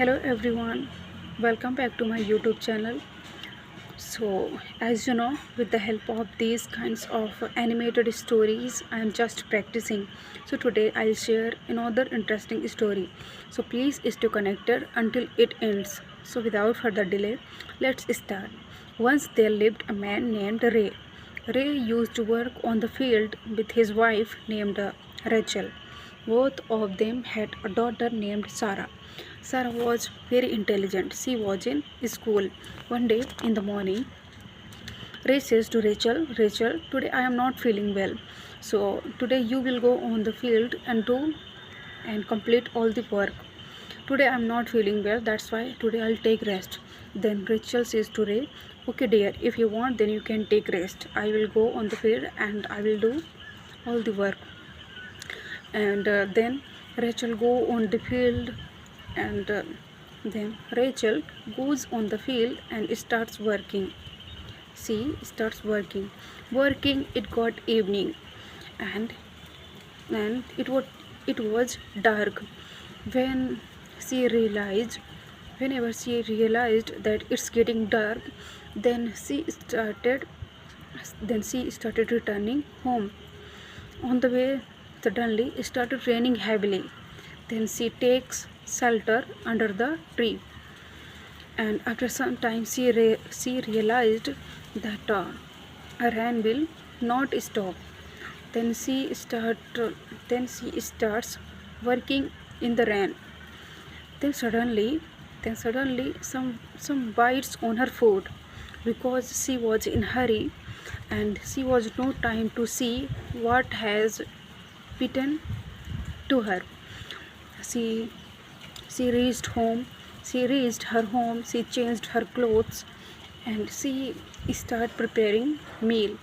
Hello everyone, welcome back to my YouTube channel. So, as you know, with the help of these kinds of animated stories, I am just practicing. So, today I'll share another interesting story. So, please stay connected until it ends. So, without further delay, let's start. Once there lived a man named Ray. Ray used to work on the field with his wife named Rachel. Both of them had a daughter named Sarah. Sarah was very intelligent. She was in school. One day in the morning, Ray says to Rachel, Rachel, today I am not feeling well. So today you will go on the field and do and complete all the work. Today I am not feeling well, that's why today I'll take rest. Then Rachel says to Ray, okay dear, if you want then you can take rest. I will go on the field and I will do all the work. And then Rachel go on the field and then Rachel goes on the field and starts working. She starts working. It got evening, and it was dark when she realized whenever she realized that it's getting dark, then she started returning home. On the way, suddenly it started raining heavily. Then she takes shelter under the tree, and after some time she realized that rain will not stop. Then she starts working in the rain. Then suddenly some bites on her foot because she was in hurry and she was no time to see what has bitten to her. She she reached home. She reached her home. She changed her clothes and she started preparing meal.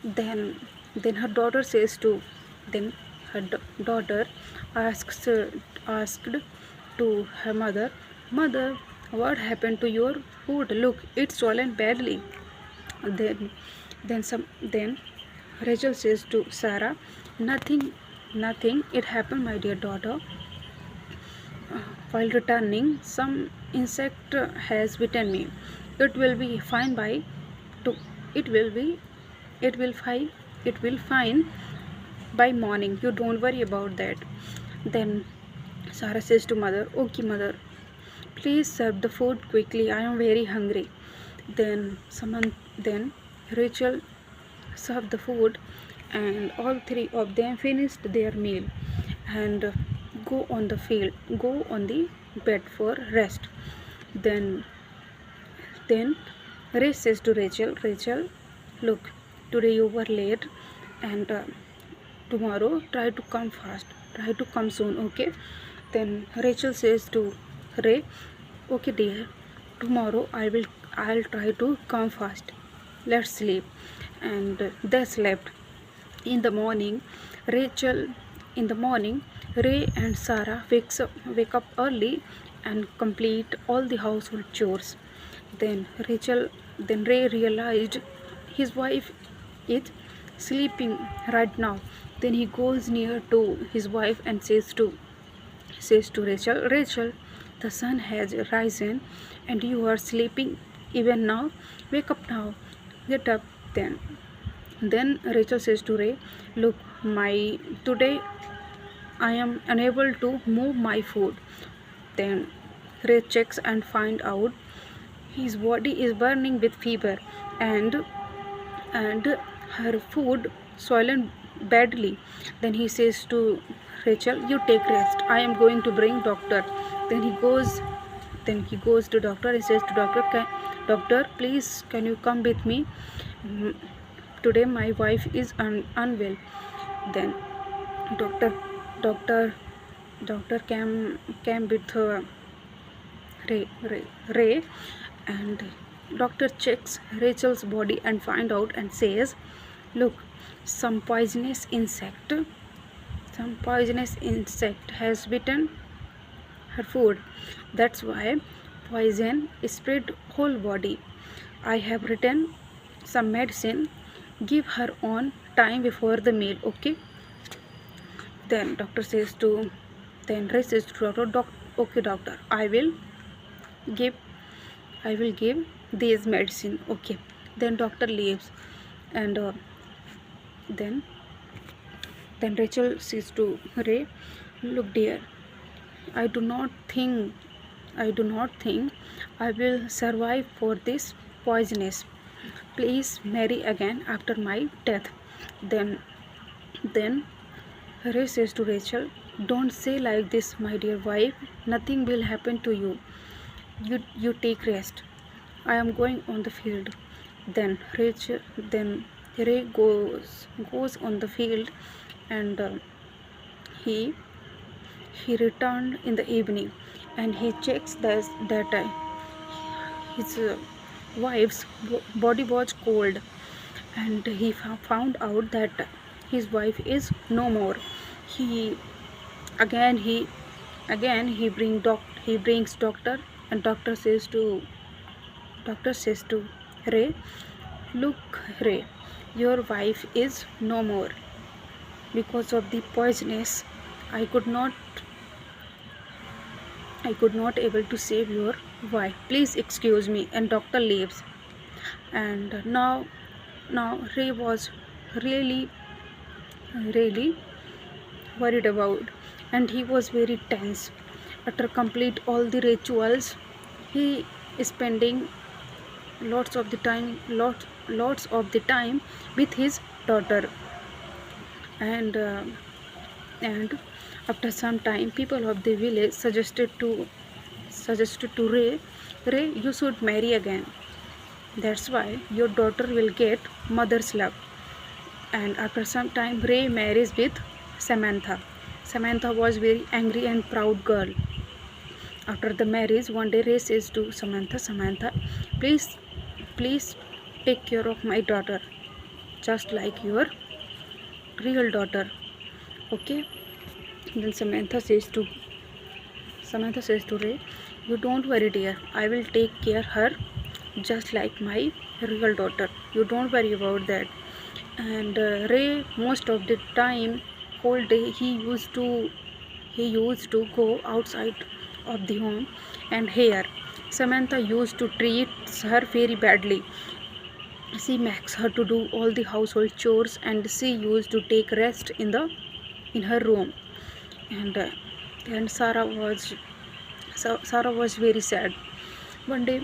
Then her daughter says to then her daughter asked to her mother, mother, what happened to your food? Look, it's swollen badly. Then then Rachel says to Sarah, nothing. It happened, my dear daughter. While returning, some insect has bitten me. It will be fine by to it will be it will fine it will fine by morning. You don't worry about that. Then Sarah says to mother, okay mother, please serve the food quickly. I am very hungry. Then Rachel served the food and all three of them finished their meal and go on the bed for rest. Then then Ray says to Rachel, Rachel, look, today you were late and tomorrow try to come fast, try to come soon, okay? Then Rachel says to Ray, okay dear, tomorrow I'll try to come fast. Let's sleep. And they slept. In the morning, Rachel in the morning, Ray and Sarah wake up early and complete all the household chores. Then Ray realized his wife is sleeping right now. Then he goes near to his wife and says to Rachel, Rachel, the sun has risen and you are sleeping even now. Wake up now. Get up. Then Rachel says to Ray, look, my today I am unable to move my foot. Then Ray checks and find out his body is burning with fever and her food swollen badly. Then he says to Rachel, you take rest. I am going to bring doctor. Then he goes to doctor. He says to doctor, doctor, please can you come with me? Today my wife is unwell. Then doctor doctor doctor came with Ray, and doctor checks Rachel's body and find out and says, look, some poisonous insect has bitten her food. That's why poison spread whole body. I have written some medicine. Give her on time before the meal, okay? Then doctor says to then Ray says to doctor, Okay doctor, give I will give these medicine. Okay. Then doctor leaves, and then Rachel says to Ray, "Look, dear, I do not think I do not think I will survive for this poisonous. Please marry again after my death." Then then Ray says to Rachel, "Don't say like this, my dear wife. Nothing will happen to you. You take rest. I am going on the field." Then Ray goes on the field, and he he returned in the evening, and he checks that his wife's body was cold, and he found out that his wife is no more. He again he again he brings doctor, and doctor says to Ray, "Look, Ray, your wife is no more. Because of the poisonous, I could not able to save your wife. Please excuse me." And doctor leaves. And now Ray was really really worried about, and he was very tense. After complete all the rituals, he is spending lots of the time with his daughter. And uh, and after some time, people of the village suggested to Ray, "You should marry again. That's why your daughter will get mother's love." And after some time, Ray marries with Samantha. Samantha was very angry and proud girl. After the marriage, one day Ray says to Samantha, "Samantha, please take care of my daughter, just like your real daughter. Okay?" Then Samantha says to Ray, "You don't worry, dear. I will take care her just like my real daughter. You don't worry about that." And Ray, most of the time, whole day, he used to go outside of the home, and here Samantha used to treat her very badly. She makes her to do all the household chores, and she used to take rest in her room. And and Sarah was very sad. One day,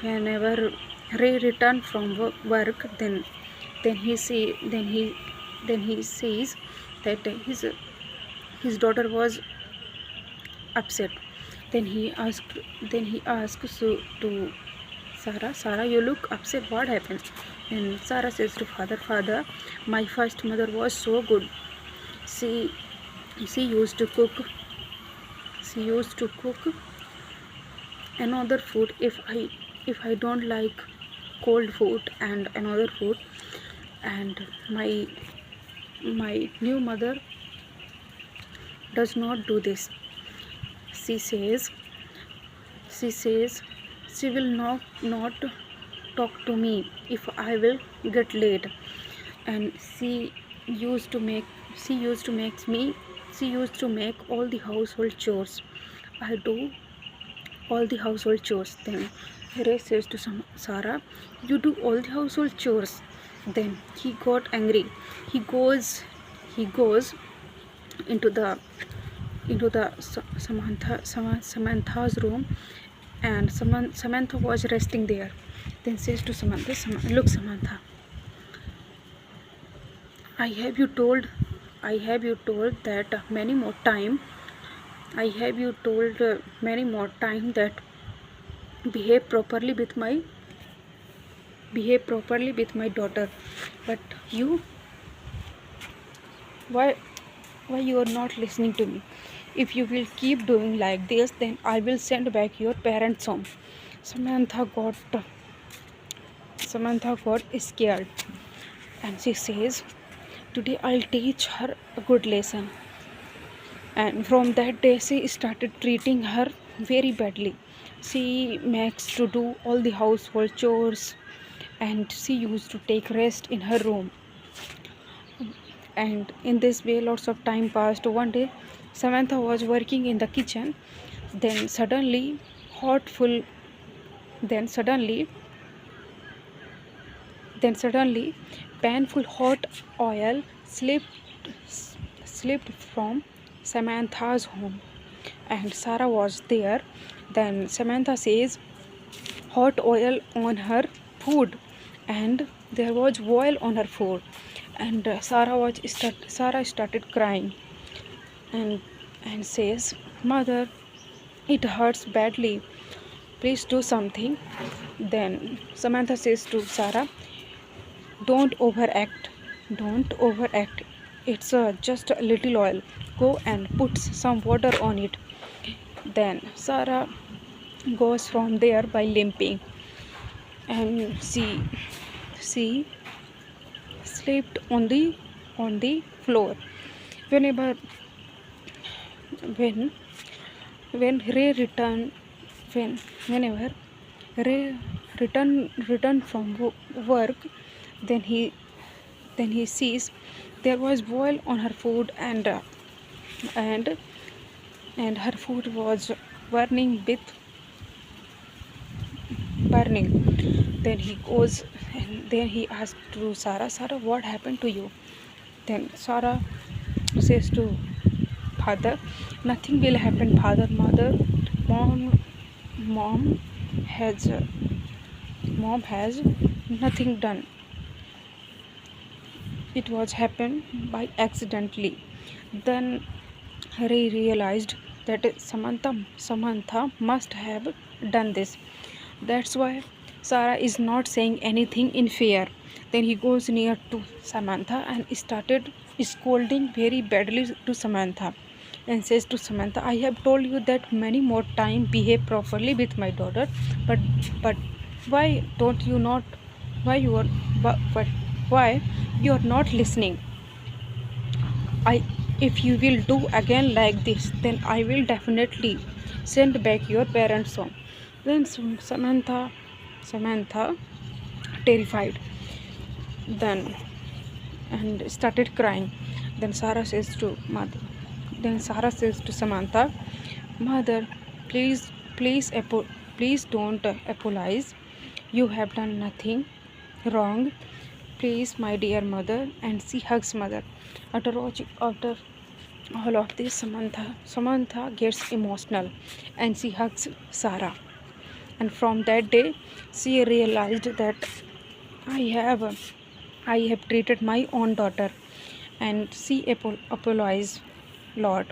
whenever Ray returned from work, then he see then he sees that his daughter was upset. Then he asked to Sarah, "Sarah, you look upset. What happened?" And Sarah says to Father, "My first mother was so good. She she used to cook she used to cook another food if I don't like cold food and another food. And my new mother does not do this. She says she will not talk to me if I will get late. And used to make she used to make all the household chores. I do all the household chores." Then Ray says to Sarah, "You do all the household chores." Then he got angry. He goes into the Samantha's room, and Samantha was resting there. Then says to Samantha, "Look, Samantha, I have you told that many more time. I have you told many more time that behave properly with my daughter. But you, why you are not listening to me? If you will keep doing like this, then I will send back your parents home." Samantha got scared, and she says, "Today I'll teach her a good lesson." And from that day, she started treating her very badly. She makes to do all the household chores, and she used to take rest in her room. And in this way, lots of time passed. One day, Samantha was working in the kitchen. Then suddenly, hot full. Then suddenly, then suddenly, painful hot oil slipped from Samantha's home, and Sarah was there. Then Samantha says, hot oil on her food, and there was oil on her food, and Sarah started crying, and says, "Mother, it hurts badly. Please do something." Then Samantha says to Sarah, "Don't overact. Don't overact. It's just a little oil. Go and put some water on it." Then Sarah goes from there by limping, and she slept on the floor. Whenever when when Ray returned when whenever Ray returned from work, then he sees there was oil on her food, and and her food was burning with burning. Then he goes, and then he asks to Sarah, "Sarah, what happened to you?" Then Sarah says to father, "Nothing will happen, father, mother. Mom, mom has mom has nothing done. It was happened by accidentally." Then Ray realized that Samantha must have done this. That's why Sarah is not saying anything in fear. Then he goes near to Samantha and started scolding very badly to Samantha, and says to Samantha, "I have told you that many more times, behave properly with my daughter, but but why don't you not? Why you are but why you are not listening? I If you will do again like this, then I will definitely send back your parents home." Then Samantha terrified, then and started crying. Then Sarah says to Samantha, "Mother, please, please don't apologize. You have done nothing wrong. Please, my dear mother." And she hugs mother. After all of this, Samantha gets emotional, and she hugs Sarah. And from that day, she realized that I have I have treated my own daughter, and she apologized lot.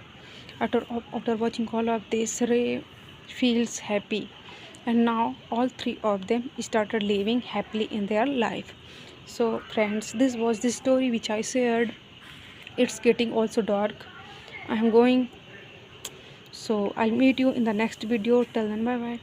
After watching all of this, Ray feels happy, and now all three of them started living happily in their life. So friends, this was the story which I shared. It's getting also dark. I am going, so I'll meet you in the next video. Till then, bye bye.